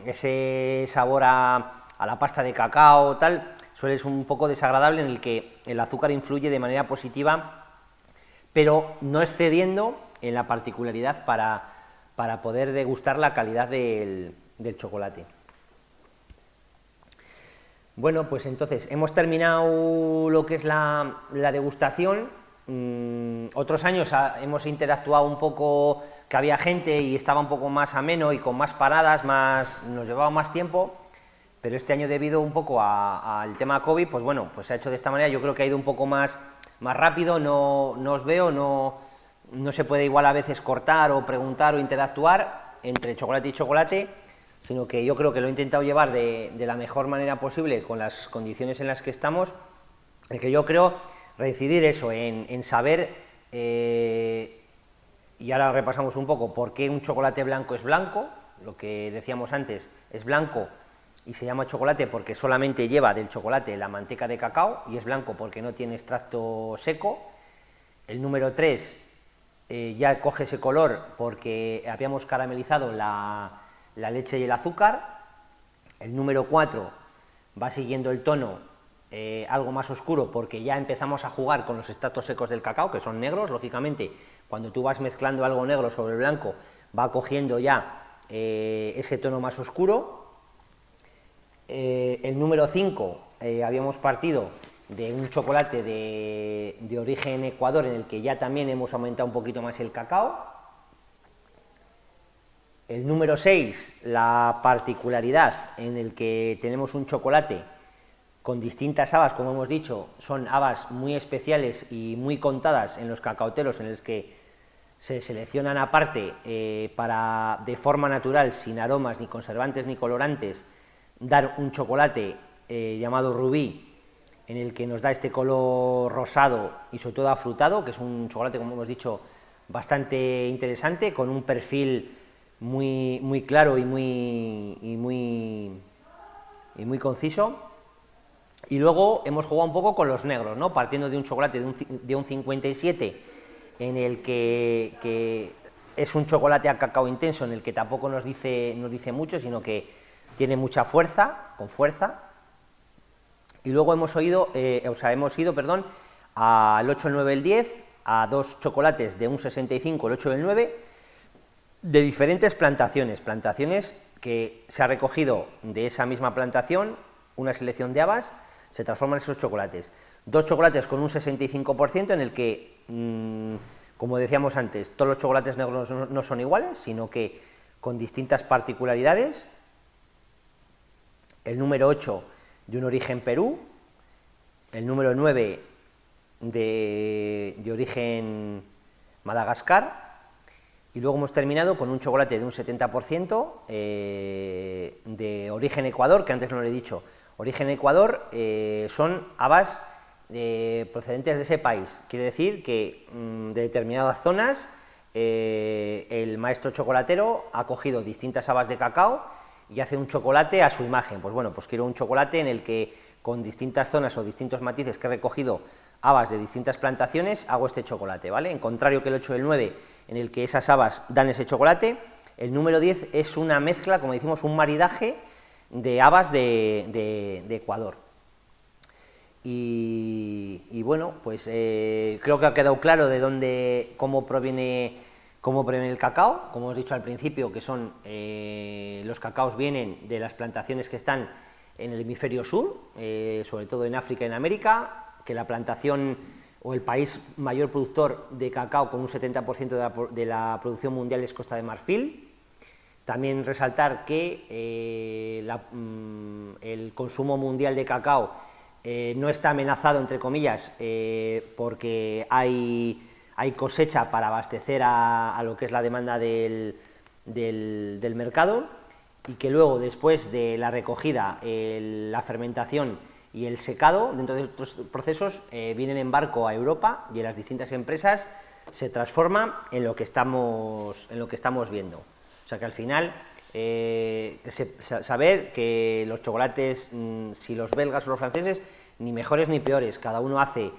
A: ese sabor a la pasta de cacao tal, suele ser un poco desagradable, en el que el azúcar influye de manera positiva, pero no excediendo en la particularidad para poder degustar la calidad del chocolate. Bueno, pues entonces hemos terminado lo que es la degustación. Otros años hemos interactuado un poco, que había gente y estaba un poco más ameno y con más paradas, nos llevaba más tiempo, pero este año, debido un poco al tema COVID, pues bueno, pues se ha hecho de esta manera. Yo creo que ha ido un poco más rápido, no os veo, no se puede igual a veces cortar o preguntar o interactuar entre chocolate y chocolate, sino que yo creo que lo he intentado llevar de la mejor manera posible con las condiciones en las que estamos, el que yo creo reincidir eso, en saber, y ahora repasamos un poco por qué un chocolate blanco es blanco. Lo que decíamos antes, es blanco y se llama chocolate porque solamente lleva del chocolate la manteca de cacao, y es blanco porque no tiene extracto seco. El número 3 ya coge ese color porque habíamos caramelizado la leche y el azúcar. El número 4 va siguiendo el tono algo más oscuro porque ya empezamos a jugar con los extractos secos del cacao, que son negros. Lógicamente, cuando tú vas mezclando algo negro sobre el blanco, va cogiendo ya ese tono más oscuro. El número 5 habíamos partido de un chocolate de origen Ecuador, en el que ya también hemos aumentado un poquito más el cacao. El número 6, la particularidad en el que tenemos un chocolate con distintas habas, como hemos dicho, son habas muy especiales y muy contadas en los cacaoteros, en los que se seleccionan aparte para, de forma natural, sin aromas, ni conservantes, ni colorantes, dar un chocolate llamado rubí, en el que nos da este color rosado y sobre todo afrutado, que es un chocolate, como hemos dicho, bastante interesante, con un perfil muy claro y muy conciso. Y luego hemos jugado un poco con los negros, ¿no?, partiendo de un chocolate de un 57, en el que es un chocolate a cacao intenso, en el que tampoco nos dice mucho, sino que tiene mucha fuerza, con fuerza. Y luego hemos ido al 8, el 9, el 10, a dos chocolates de un 65, el 8 y el 9, de diferentes plantaciones que se ha recogido de esa misma plantación una selección de habas, se transforman esos chocolates. Dos chocolates con un 65%, en el que, como decíamos antes, todos los chocolates negros no son iguales, sino que con distintas particularidades. El número 8 de un origen Perú, el número 9 de origen Madagascar, y luego hemos terminado con un chocolate de un 70% de origen Ecuador, que antes no lo he dicho. Origen Ecuador son habas procedentes de ese país, quiere decir que de determinadas zonas el maestro chocolatero ha cogido distintas habas de cacao y hace un chocolate a su imagen. Pues bueno, pues quiero un chocolate en el que con distintas zonas o distintos matices que he recogido habas de distintas plantaciones, hago este chocolate, ¿vale? En contrario que el 8 y el 9, en el que esas habas dan ese chocolate, el número 10 es una mezcla, como decimos, un maridaje de habas de Ecuador. Y bueno, pues creo que ha quedado claro de cómo proviene el cacao. Como os he dicho al principio, que son los cacaos vienen de las plantaciones que están en el hemisferio sur, sobre todo en África y en América, que la plantación o el país mayor productor de cacao con un 70% de la producción mundial es Costa de Marfil. También resaltar que el consumo mundial de cacao no está amenazado, entre comillas, porque hay cosecha para abastecer a lo que es la demanda del mercado, y que luego, después de la recogida, la fermentación y el secado, dentro de estos procesos, vienen en barco a Europa y en las distintas empresas se transforma en lo que estamos viendo. O sea que al final, saber que los chocolates, si los belgas o los franceses, ni mejores ni peores, cada uno hace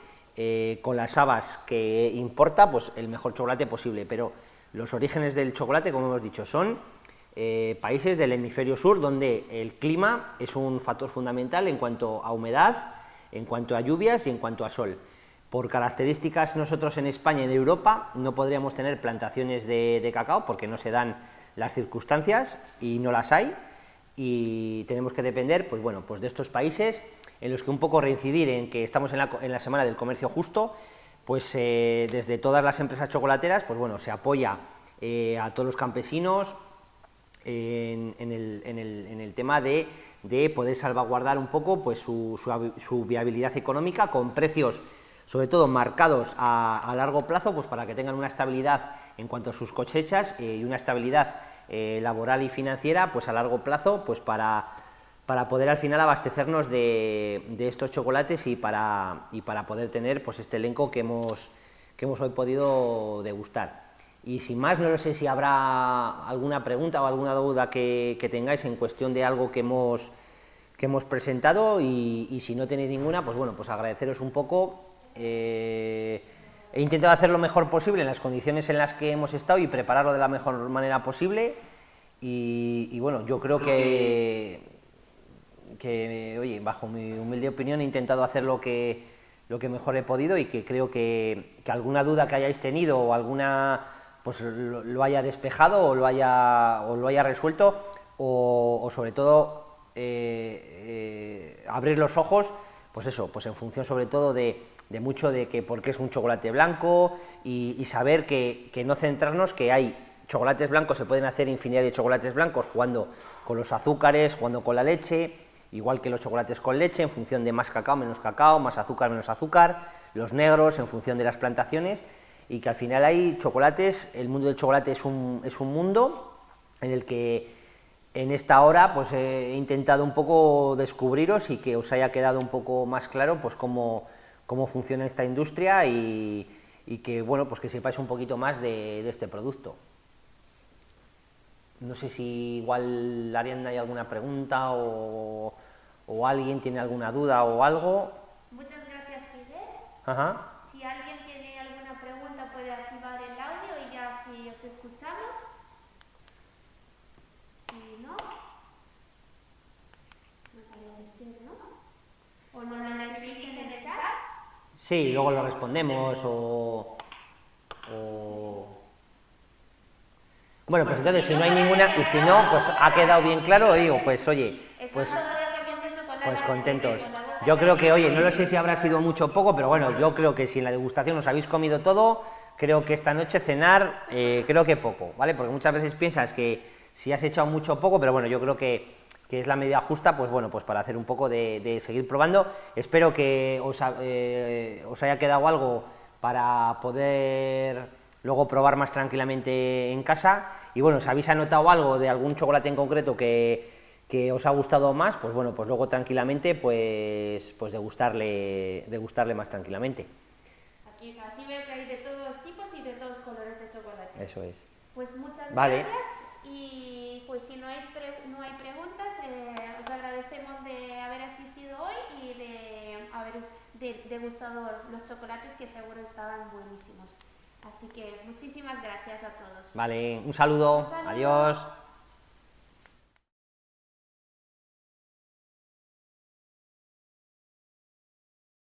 A: con las habas que importa, pues el mejor chocolate posible, pero los orígenes del chocolate, como hemos dicho, son países del hemisferio sur, donde el clima es un factor fundamental en cuanto a humedad, en cuanto a lluvias y en cuanto a sol. Por características, nosotros en España y en Europa no podríamos tener plantaciones de cacao porque no se dan las circunstancias y no las hay, y tenemos que depender, pues bueno, pues de estos países, en los que un poco reincidir en que estamos en la semana del comercio justo, pues desde todas las empresas chocolateras, pues bueno, se apoya a todos los campesinos en el tema de poder salvaguardar un poco pues su viabilidad económica, con precios sobre todo marcados a largo plazo, pues para que tengan una estabilidad en cuanto a sus cosechas y una estabilidad laboral y financiera pues a largo plazo, pues para poder al final abastecernos de estos chocolates y para poder tener pues este elenco que hemos hoy podido degustar. Y sin más, no lo sé si habrá alguna pregunta o alguna duda que tengáis en cuestión de algo que hemos presentado, y si no tenéis ninguna, pues bueno, pues agradeceros un poco. He intentado hacer lo mejor posible en las condiciones en las que hemos estado y prepararlo de la mejor manera posible, y bueno, yo creo que oye, bajo mi humilde opinión he intentado hacer lo que mejor he podido, y que creo que alguna duda que hayáis tenido o alguna pues lo haya despejado o lo haya resuelto, o sobre todo abrir los ojos, pues eso, pues en función sobre todo de mucho de que por qué es un chocolate blanco, y saber que no centrarnos, que hay chocolates blancos, se pueden hacer infinidad de chocolates blancos jugando con los azúcares, jugando con la leche, igual que los chocolates con leche, en función de más cacao, menos cacao, más azúcar, menos azúcar, los negros en función de las plantaciones, y que al final hay chocolates. El mundo del chocolate es un mundo en el que en esta hora pues he intentado un poco descubriros y que os haya quedado un poco más claro pues cómo funciona esta industria, y que bueno, pues que sepáis un poquito más de este producto. No sé si igual, Ariadna, hay alguna pregunta o alguien tiene alguna duda o algo.
B: Muchas gracias, Fidel.
A: Ajá.
B: Si alguien tiene alguna pregunta puede activar el audio y ya así os escuchamos. Si no, me parece ser, ¿no? O nos lo escribís en el chat.
A: Sí, luego lo respondemos Bueno, pues entonces, si no hay ninguna, y si no, pues ha quedado bien claro, digo, pues oye, pues contentos. Yo creo que, oye, no lo sé si habrá sido mucho o poco, pero bueno, yo creo que si en la degustación os habéis comido todo, creo que esta noche cenar, creo que poco, ¿vale? Porque muchas veces piensas que si has echado mucho o poco, pero bueno, yo creo que es la medida justa, pues bueno, pues para hacer un poco de seguir probando. Espero que os haya quedado algo para poder luego probar más tranquilamente en casa, y bueno, si habéis anotado algo de algún chocolate en concreto que os ha gustado más, pues bueno, pues luego tranquilamente pues degustarle más tranquilamente.
B: Aquí así veo que hay de todos tipos y de todos colores de chocolate.
A: Eso es.
B: Pues muchas
A: Vale.
B: gracias, y pues si no hay preguntas, degustado los chocolates que seguro estaban buenísimos. Así que muchísimas gracias a todos.
A: Vale, un saludo.
B: Un saludo.
A: Adiós.